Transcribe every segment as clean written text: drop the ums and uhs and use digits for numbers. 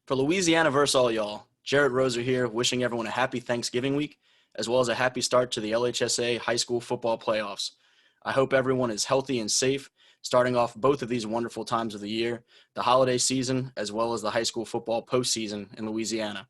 For Louisiana versus all y'all, Jarrett Roser here, wishing everyone a happy Thanksgiving week, as well as a happy start to the LHSAA high school football playoffs. I hope everyone is healthy and safe, starting off both of these wonderful times of the year, the holiday season, as well as the high school football postseason in Louisiana.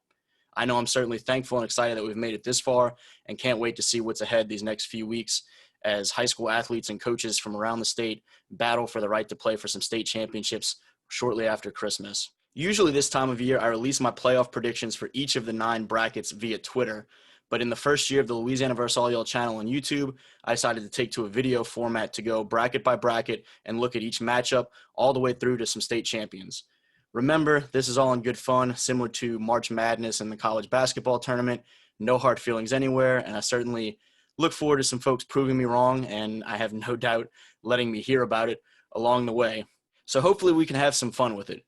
I know I'm certainly thankful and excited that we've made it this far and can't wait to see what's ahead these next few weeks as high school athletes and coaches from around the state battle for the right to play for some state championships shortly after Christmas. Usually this time of year, I release my playoff predictions for each of the 9 brackets via Twitter, but in the first year of the Louisiana vs. All Y'all channel on YouTube, I decided to take to a video format to go bracket by bracket and look at each matchup all the way through to some state champions. Remember, this is all in good fun, similar to March Madness and the college basketball tournament. No hard feelings anywhere, and I certainly look forward to some folks proving me wrong, and I have no doubt letting me hear about it along the way. So hopefully we can have some fun with it.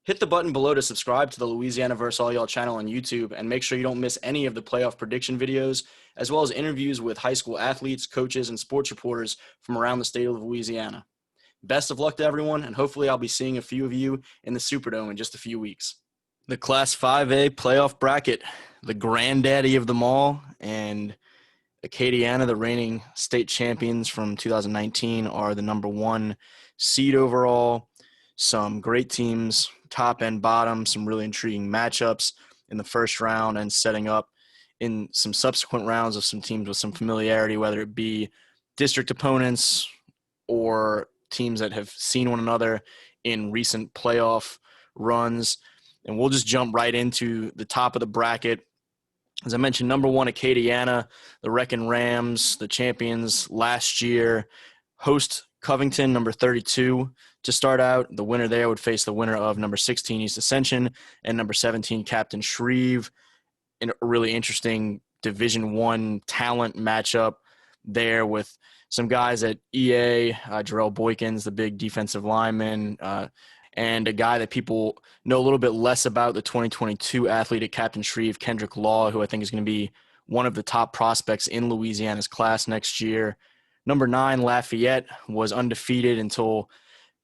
Hit the button below to subscribe to the Louisiana vs. All Y'all channel on YouTube and make sure you don't miss any of the playoff prediction videos, as well as interviews with high school athletes, coaches, and sports reporters from around the state of Louisiana. Best of luck to everyone, and hopefully I'll be seeing a few of you in the Superdome in just a few weeks. The Class 5A playoff bracket, the granddaddy of them all, and Acadiana, the reigning state champions from 2019, are the number 1 seed overall. Some great teams, top and bottom, some really intriguing matchups in the first round and setting up in some subsequent rounds of some teams with some familiarity, whether it be district opponents or teams that have seen one another in recent playoff runs. And we'll just jump right into the top of the bracket. As I mentioned, number 1, Acadiana, the Wrecking Rams, the champions last year, host Covington, number 32. To start out, the winner there would face the winner of number 16, East Ascension, and number 17, Captain Shreve, in a really interesting Division I talent matchup there with some guys at EA, Jarrell Boykins, the big defensive lineman, and a guy that people know a little bit less about, the 2022 athlete at Captain Shreve, Kendrick Law, who I think is going to be one of the top prospects in Louisiana's class next year. Number 9, Lafayette, was undefeated until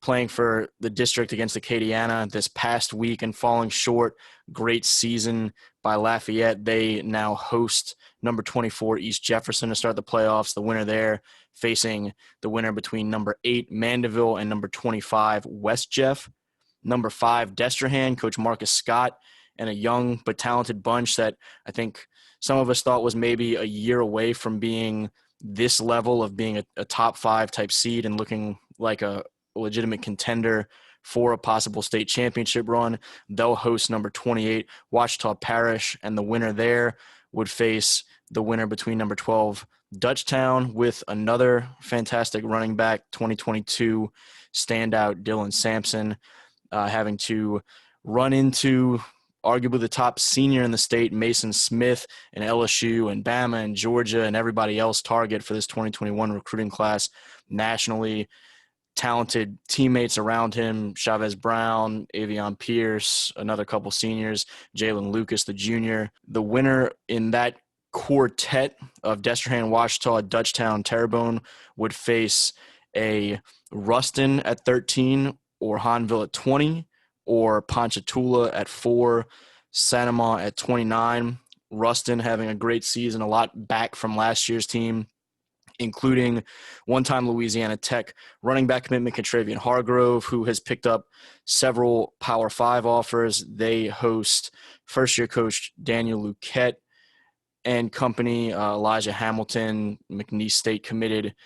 playing for the district against Acadiana this past week and falling short. Great season by Lafayette. They now host number 24, East Jefferson, to start the playoffs. The winner there facing the winner between number 8, Mandeville, and number 25, West Jeff. Number 5, Destrehan, Coach Marcus Scott, and a young but talented bunch that I think some of us thought was maybe a year away from being this level of being a top 5 type seed and looking like a legitimate contender for a possible state championship run. They'll host number 28, Ouachita Parish, and the winner there would face the winner between number 12, Dutchtown, with another fantastic running back, 2022 standout Dylan Sampson, having to run into arguably the top senior in the state, Mason Smith, and LSU and Bama and Georgia and everybody else target for this 2021 recruiting class nationally. Talented teammates around him, Chavez Brown, Avion Pierce, another couple seniors, Jalen Lucas, the junior. The winner in that quartet of Destrehan, Ouachita, Dutchtown, Terrebonne would face a Ruston at 13 or Hanville at 20 or Ponchatoula at 4, Sanama at 29. Ruston having a great season, a lot back from last year's team, including one-time Louisiana Tech running back commitment Contravian Hargrove, who has picked up several Power 5 offers. They host first-year coach Daniel Luquette and company, Elijah Hamilton, McNeese State committed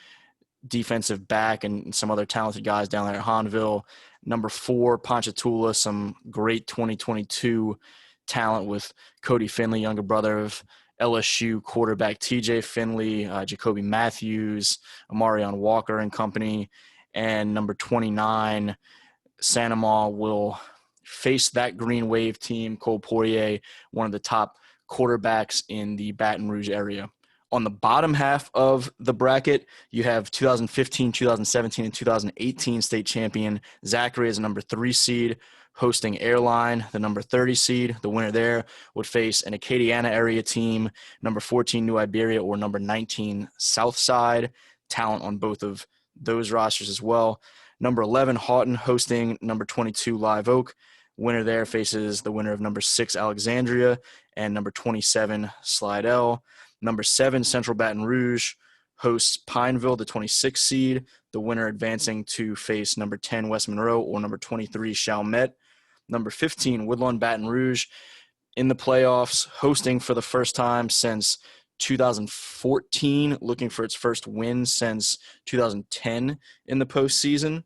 defensive back, and some other talented guys down there at Hanville. Number 4, Ponchatoula, some great 2022 talent with Cody Finley, younger brother of LSU quarterback TJ Finley, Jacoby Matthews, Amarion Walker and company. And number 29, Sanama, will face that Green Wave team, Cole Poirier, one of the top quarterbacks in the Baton Rouge area. On the bottom half of the bracket, you have 2015, 2017, and 2018 state champion Zachary as a number 3 seed, hosting Airline, the number 30 seed. The winner there would face an Acadiana area team, number 14 New Iberia or number 19 Southside. Talent on both of those rosters as well. Number 11 Houghton hosting number 22 Live Oak. Winner there faces the winner of number 6, Alexandria, and number 27, Slidell. Number 7, Central Baton Rouge hosts Pineville, the 26th seed, the winner advancing to face number 10, West Monroe, or number 23, Chalmette. Number 15, Woodlawn Baton Rouge in the playoffs, hosting for the first time since 2014, looking for its first win since 2010 in the postseason.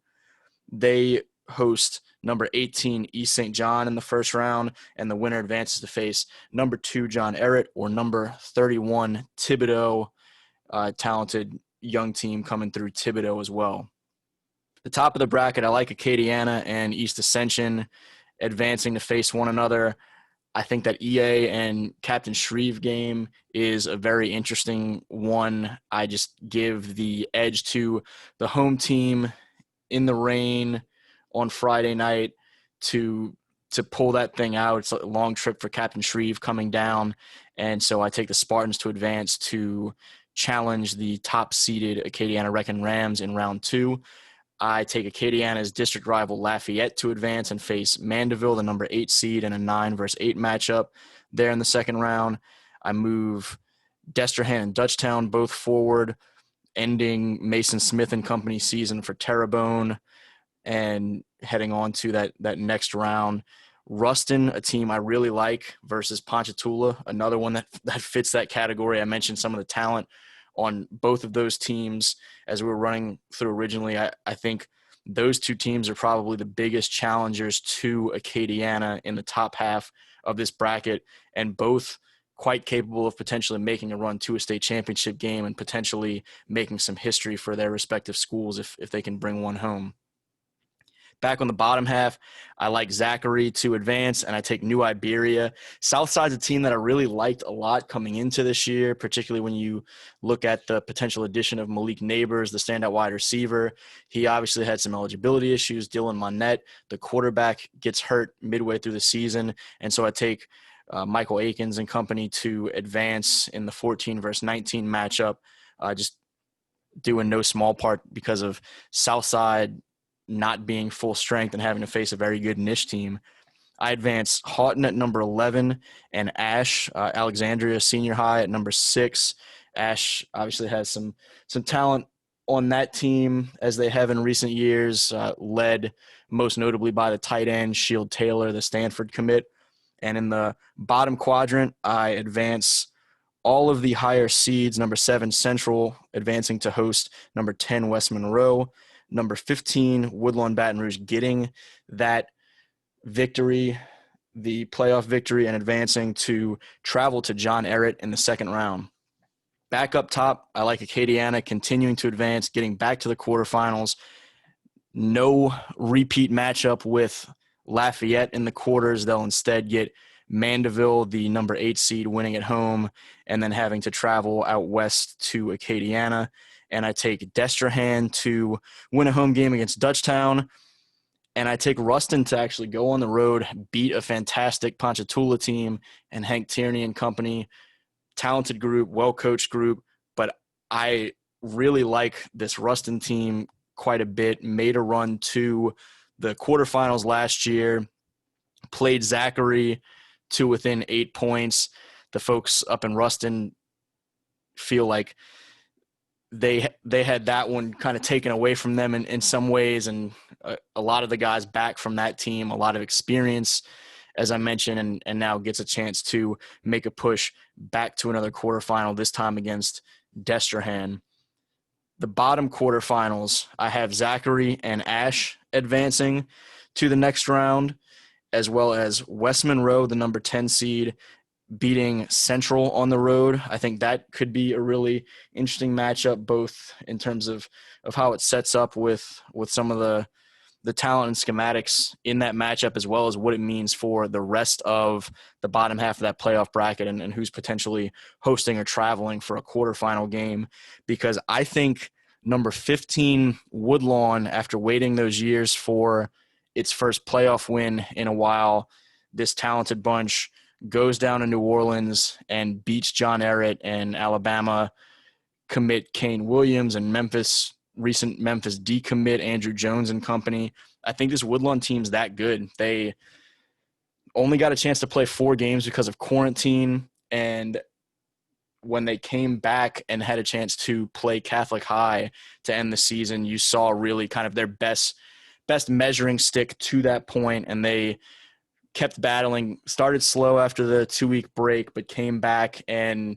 They host number 18, East St. John in the first round, and the winner advances to face number 2, John Ehret, or number 31, Thibodaux, talented young team coming through Thibodaux as well. The top of the bracket, I like Acadiana and East Ascension advancing to face one another. I think that EA and Captain Shreve game is a very interesting one. I just give the edge to the home team in the rain on Friday night to pull that thing out. It's a long trip for Captain Shreve coming down, and so I take the Spartans to advance to challenge the top-seeded Acadiana Wrecking Rams in round 2. I take Acadiana's district rival Lafayette to advance and face Mandeville, the number 8 seed, in a 9 versus 8 matchup there in the second round. I move Destrehan and Dutchtown both forward, ending Mason Smith and Company season for Terrebonne and heading on to that next round. Ruston, a team I really like, versus Ponchatoula, another one that fits that category. I mentioned some of the talent on both of those teams as we were running through originally. I think those two teams are probably the biggest challengers to Acadiana in the top half of this bracket, and both quite capable of potentially making a run to a state championship game and potentially making some history for their respective schools if they can bring one home. Back on the bottom half, I like Zachary to advance, and I take New Iberia. Southside's a team that I really liked a lot coming into this year, particularly when you look at the potential addition of Malik Neighbors, the standout wide receiver. He obviously had some eligibility issues. Dylan Monette, the quarterback, gets hurt midway through the season, and so I take Michael Akins and company to advance in the 14 versus 19 matchup, just due in no small part because of Southside not being full strength and having to face a very good niche team. I advance Houghton at number 11 and Ash, Alexandria Senior High, at number 6. Ash obviously has some talent on that team, as they have in recent years, led most notably by the tight end Shield Taylor, the Stanford commit. And in the bottom quadrant, I advance all of the higher seeds, number 7 Central advancing to host number 10 West Monroe, number 15 Woodlawn Baton Rouge getting that victory, the playoff victory, and advancing to travel to John Ehret in the second round. Back up top, I like Acadiana continuing to advance, getting back to the quarterfinals. No repeat matchup with Lafayette in the quarters. They'll instead get Mandeville, the number 8 seed, winning at home, and then having to travel out west to Acadiana. And I take Destrehan to win a home game against Dutchtown. And I take Ruston to actually go on the road, beat a fantastic Ponchatoula team and Hank Tierney and company. Talented group, well-coached group. But I really like this Ruston team quite a bit. Made a run to the quarterfinals last year. Played Zachary to within 8 points. The folks up in Ruston feel like they had that one kind of taken away from them in some ways, and a lot of the guys back from that team, a lot of experience, as I mentioned, and now gets a chance to make a push back to another quarterfinal, this time against Destrehan. The bottom quarterfinals, I have Zachary and Ash advancing to the next round, as well as West Monroe, the number 10 seed, beating Central on the road. I think that could be a really interesting matchup, both in terms of how it sets up with some of the talent and schematics in that matchup, as well as what it means for the rest of the bottom half of that playoff bracket and who's potentially hosting or traveling for a quarterfinal game. Because I think number 15 Woodlawn, after waiting those years for its first playoff win in a while, this talented bunch goes down to New Orleans and beats John Ehret and Alabama commit Kane Williams and recent Memphis decommit Andrew Jones and company. I think this Woodlawn team's that good. They only got a chance to play 4 games because of quarantine. And when they came back and had a chance to play Catholic High to end the season, you saw really kind of their best measuring stick to that point, and they kept battling, started slow after the 2-week break, but came back and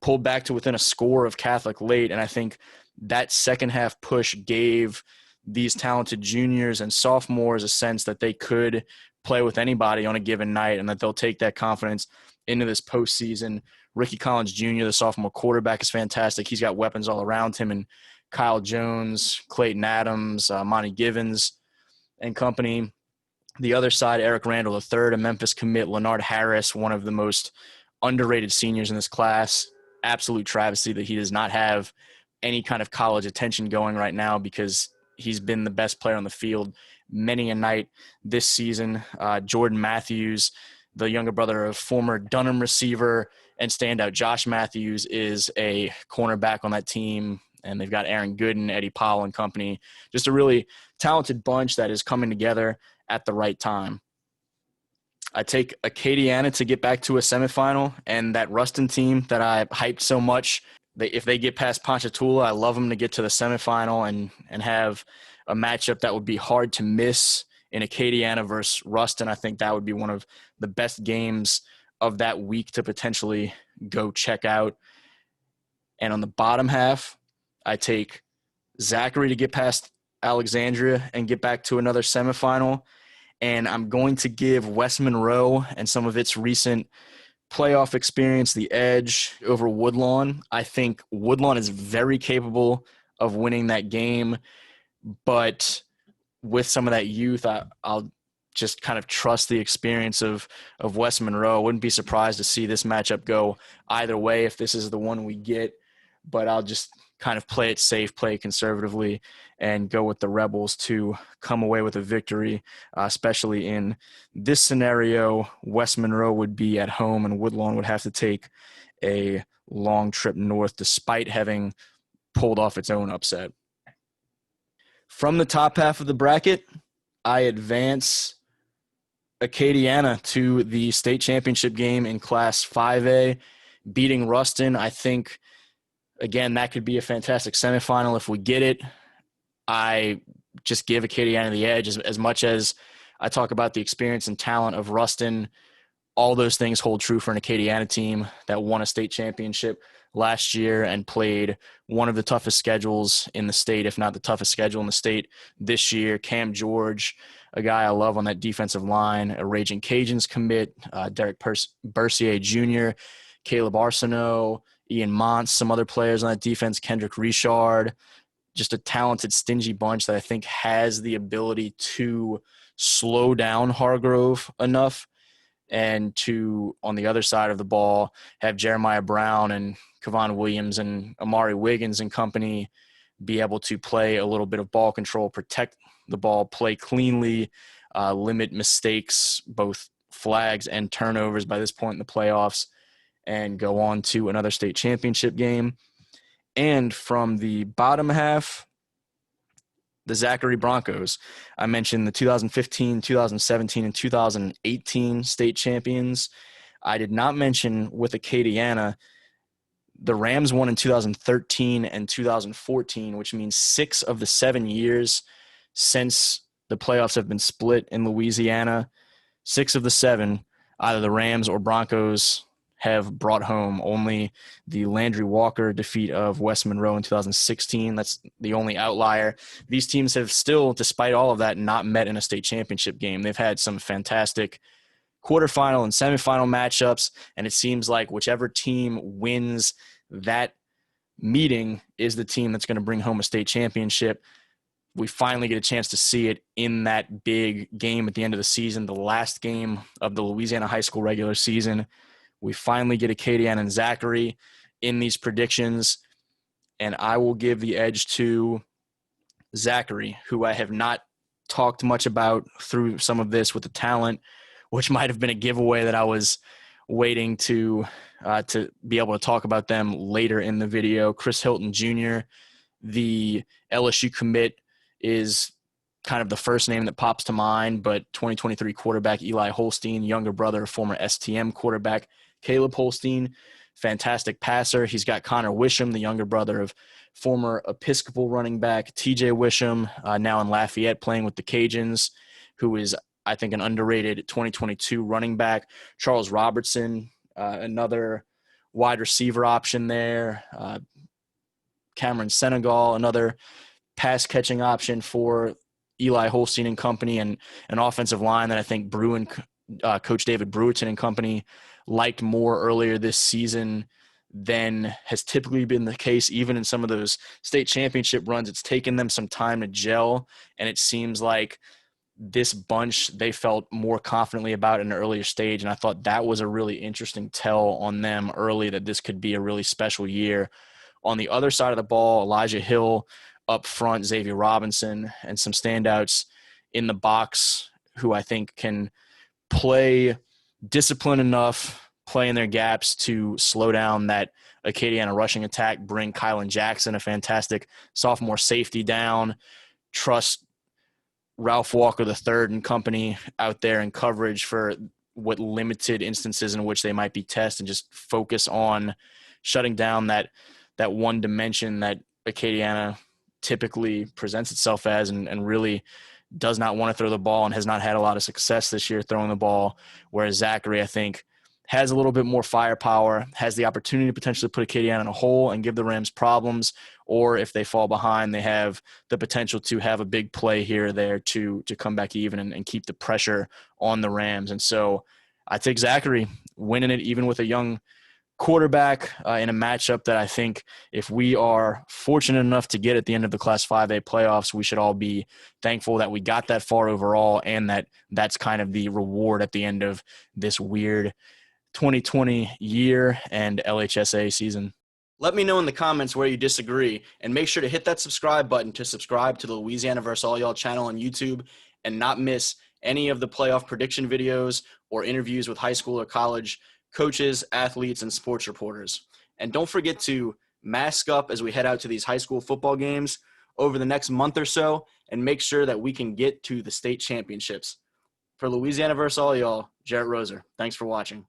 pulled back to within a score of Catholic late. And I think that second half push gave these talented juniors and sophomores a sense that they could play with anybody on a given night and that they'll take that confidence into this postseason. Ricky Collins Jr., the sophomore quarterback, is fantastic. He's got weapons all around him, and Kyle Jones, Clayton Adams, Monty Givens and company. The other side, Eric Randall III, a Memphis commit, Leonard Harris, one of the most underrated seniors in this class. Absolute travesty that he does not have any kind of college attention going right now, because he's been the best player on the field many a night this season. Jordan Matthews, the younger brother of former Dunham receiver and standout Josh Matthews, is a cornerback on that team. And they've got Aaron Gooden, Eddie Powell and company. Just a really talented bunch that is coming together at the right time. I take Acadiana to get back to a semifinal, and that Ruston team that I hyped so much, if they get past Ponchatoula, I love them to get to the semifinal and have a matchup that would be hard to miss in Acadiana versus Ruston. I think that would be one of the best games of that week to potentially go check out. And on the bottom half, I take Zachary to get past Alexandria and get back to another semifinal. And I'm going to give West Monroe and some of its recent playoff experience the edge over Woodlawn. I think Woodlawn is very capable of winning that game, but with some of that youth, I'll just kind of trust the experience of West Monroe. I wouldn't be surprised to see this matchup go either way if this is the one we get, but I'll just kind of play it safe, play it conservatively, and go with the Rebels to come away with a victory, especially in this scenario. West Monroe would be at home and Woodlawn would have to take a long trip north despite having pulled off its own upset. From the top half of the bracket, I advance Acadiana to the state championship game in Class 5A, beating Ruston. I think, again, that could be a fantastic semifinal if we get it. I just give Acadiana the edge. As much as I talk about the experience and talent of Ruston, all those things hold true for an Acadiana team that won a state championship last year and played one of the toughest schedules in the state, if not the toughest schedule in the state this year. Cam George, a guy I love on that defensive line, a Raging Cajuns commit, Derek Bercier Jr., Caleb Arsenault, Ian Montz, some other players on that defense, Kendrick Richard, just a talented, stingy bunch that I think has the ability to slow down Hargrove enough and to, on the other side of the ball, have Jeremiah Brown and Kevon Williams and Amari Wiggins and company be able to play a little bit of ball control, protect the ball, play cleanly, limit mistakes, both flags and turnovers by this point in the playoffs, and go on to another state championship game. And from the bottom half, the Zachary Broncos. I mentioned the 2015, 2017, and 2018 state champions. I did not mention with Acadiana, the Rams won in 2013 and 2014, which means 6 of the 7 years since the playoffs have been split in Louisiana. 6 of the 7, either the Rams or Broncos have brought home. Only the Landry Walker defeat of West Monroe in 2016. That's the only outlier. These teams have still, despite all of that, not met in a state championship game. They've had some fantastic quarterfinal and semifinal matchups, and it seems like whichever team wins that meeting is the team that's going to bring home a state championship. We finally get a chance to see it in that big game at the end of the season, the last game of the Louisiana high school regular season. We finally get Acadiana and Zachary in these predictions, and I will give the edge to Zachary, who I have not talked much about through some of this with the talent, which might have been a giveaway that I was waiting to be able to talk about them later in the video. Chris Hilton Jr., the LSU commit, is kind of the first name that pops to mind, but 2023 quarterback Eli Holstein, younger brother of former STM quarterback Caleb Holstein, fantastic passer. He's got Connor Wisham, the younger brother of former Episcopal running back TJ Wisham, now in Lafayette playing with the Cajuns, who is, I think, an underrated 2022 running back. Charles Robertson, another wide receiver option there. Cameron Senegal, another pass catching option for Eli Holstein and company, and an offensive line that I think Coach David Brewerton and company liked more earlier this season than has typically been the case. Even in some of those state championship runs, it's taken them some time to gel, and it seems like this bunch they felt more confidently about in an earlier stage, and I thought that was a really interesting tell on them early that this could be a really special year. On the other side of the ball, Elijah Hill up front, Xavier Robinson, and some standouts in the box who I think can play disciplined enough, play in their gaps to slow down that Acadiana rushing attack, bring Kylan Jackson, a fantastic sophomore safety, down, trust Ralph Walker III and company out there in coverage for what limited instances in which they might be tested, and just focus on shutting down that one dimension that Acadiana typically presents itself as, and really does not want to throw the ball and has not had a lot of success this year throwing the ball, whereas Zachary, I think, has a little bit more firepower, has the opportunity to potentially put Acadiana in a hole and give the Rams problems, or if they fall behind, they have the potential to have a big play here or there to come back even and keep the pressure on the Rams. And so I take Zachary winning it even with a young quarterback in a matchup that I think if we are fortunate enough to get at the end of the Class 5A playoffs, we should all be thankful that we got that far overall, and that's kind of the reward at the end of this weird 2020 year and LHSAA season. Let me know in the comments where you disagree, and make sure to hit that subscribe button to subscribe to the Louisiana vs. All Y'all channel on YouTube and not miss any of the playoff prediction videos or interviews with high school or college coaches, athletes, and sports reporters. And don't forget to mask up as we head out to these high school football games over the next month or so, and make sure that we can get to the state championships. For Louisiana vs. All Y'all, Jarrett Roser. Thanks for watching.